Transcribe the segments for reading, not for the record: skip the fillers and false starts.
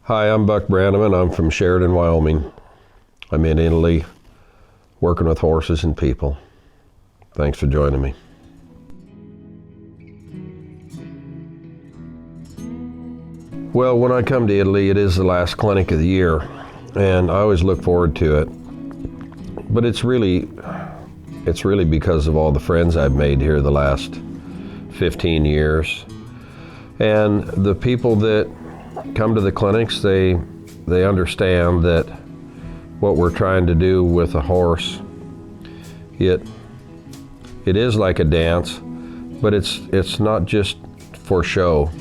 Hi, I'm Buck Brannaman. I'm from Sheridan, Wyoming. I'm in Italy, working with horses and people. Thanks for joining me. Well, when I come to Italy, it is the last clinic of the year, and I always look forward to it. But it's really because of all the friends I've made here the last 15 years. And the people that come to the clinics, they understand that what we're trying to do with a horse, it is like a dance, but it's not just for show.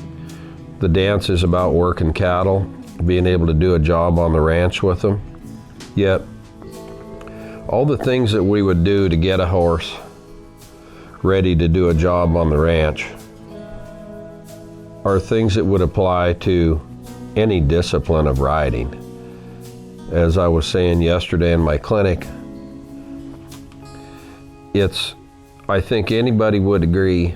The dance is about working cattle, being able to do a job on the ranch with them. Yet, all the things that we would do to get a horse ready to do a job on the ranch are things that would apply to any discipline of riding. As I was saying yesterday in my clinic, I think anybody would agree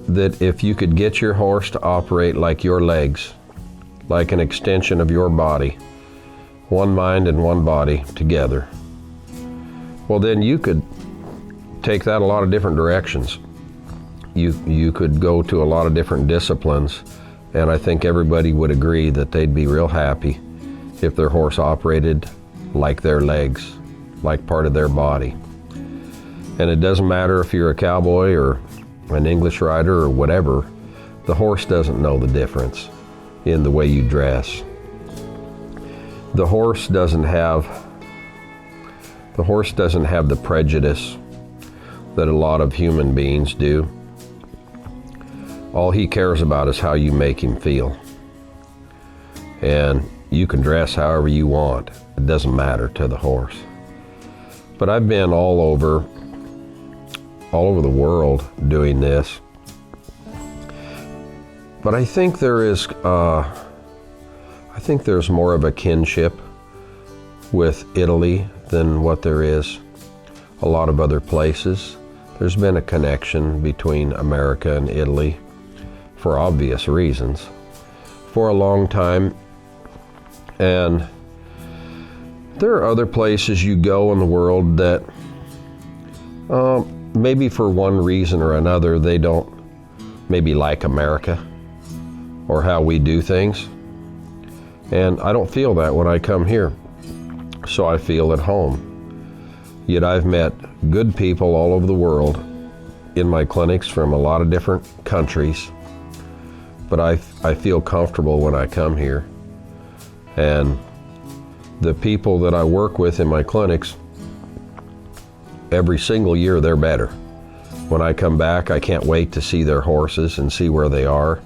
that if you could get your horse to operate like your legs, like an extension of your body, one mind and one body together, well, then you could take that a lot of different directions. You could go to a lot of different disciplines, and I think everybody would agree that they'd be real happy if their horse operated like their legs, like part of their body. And it doesn't matter if you're a cowboy or an English rider or whatever, the horse doesn't know the difference in the way you dress. The horse doesn't have the prejudice that a lot of human beings do. All he cares about is how you make him feel. And you can dress however you want. It doesn't matter to the horse. But I've been all over the world doing this. But I think there's more of a kinship with Italy than what there is a lot of other places. There's been a connection between America and Italy for obvious reasons for a long time. And there are other places you go in the world that maybe for one reason or another they don't maybe like America or how we do things. And I don't feel that when I come here. So I feel at home. Yet I've met good people all over the world in my clinics from a lot of different countries. But I feel comfortable when I come here. And the people that I work with in my clinics, every single year they're better. When I come back, I can't wait to see their horses and see where they are.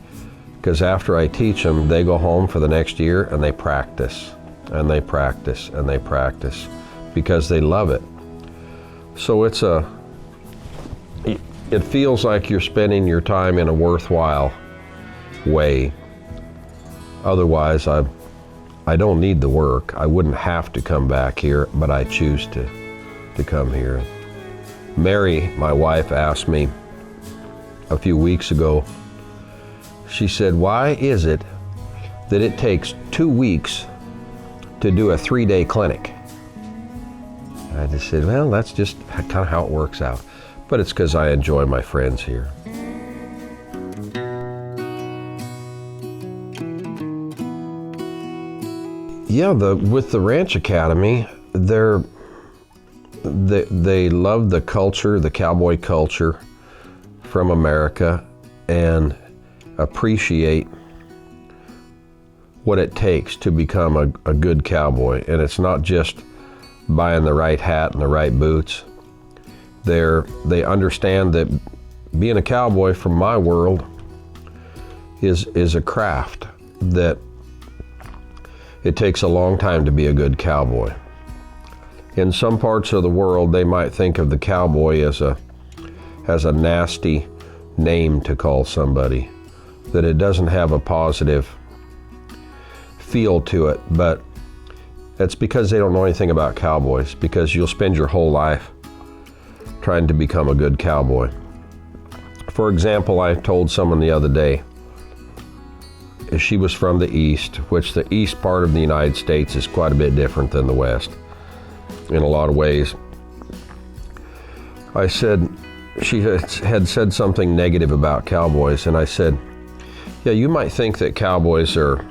Because after I teach them, they go home for the next year and they practice, and they practice, and they practice, because they love it. So it feels like you're spending your time in a worthwhile way. Otherwise, I don't need the work. I wouldn't have to come back here, but I choose to come here. Mary, my wife, asked me a few weeks ago, she said, why is it that it takes 2 weeks to do a 3-day clinic? I just said, well, that's just kind of how it works out. But it's because I enjoy my friends here. Yeah, with the Ranch Academy, they love the culture, the cowboy culture from America, and appreciate what it takes to become a good cowboy. And it's not just buying the right hat and the right boots. They understand that being a cowboy from my world is a craft, that it takes a long time to be a good cowboy. In some parts of the world, they might think of the cowboy as a nasty name to call somebody, that it doesn't have a positive feel to it. But it's because they don't know anything about cowboys, because you'll spend your whole life trying to become a good cowboy. For example, I told someone the other day, she was from the East, which the East part of the United States is quite a bit different than the West in a lot of ways. I said, she had said something negative about cowboys, and I said, yeah, you might think that cowboys are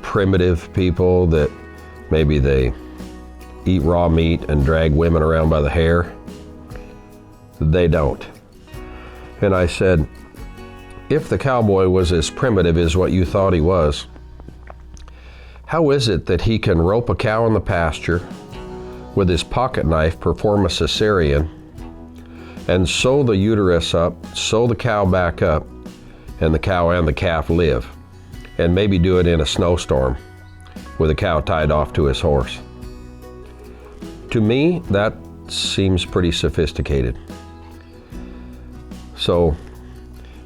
primitive people, that maybe they eat raw meat and drag women around by the hair. They don't. And I said, if the cowboy was as primitive as what you thought he was, how is it that he can rope a cow in the pasture with his pocket knife, perform a cesarean, and sew the uterus up, sew the cow back up, and the cow and the calf live, and maybe do it in a snowstorm with a cow tied off to his horse? To me, that seems pretty sophisticated. So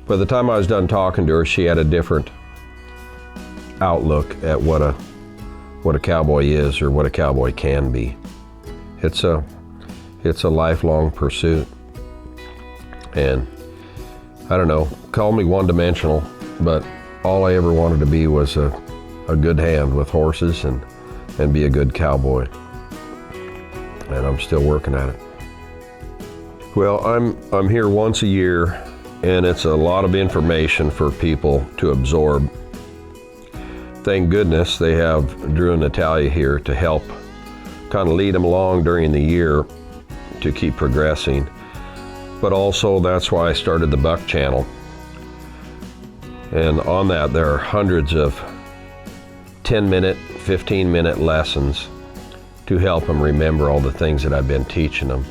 by the time I was done talking to her, she had a different outlook at what a cowboy is, or what a cowboy can be. It's a lifelong pursuit. And I don't know, call me one-dimensional, but all I ever wanted to be was a good hand with horses and be a good cowboy. And I'm still working at it. Well, I'm here once a year, and it's a lot of information for people to absorb. Thank goodness they have Drew and Natalia here to help kind of lead them along during the year to keep progressing. But also, that's why I started the Buck channel. And on that, there are hundreds of 10-minute, 15-minute lessons to help them remember all the things that I've been teaching them.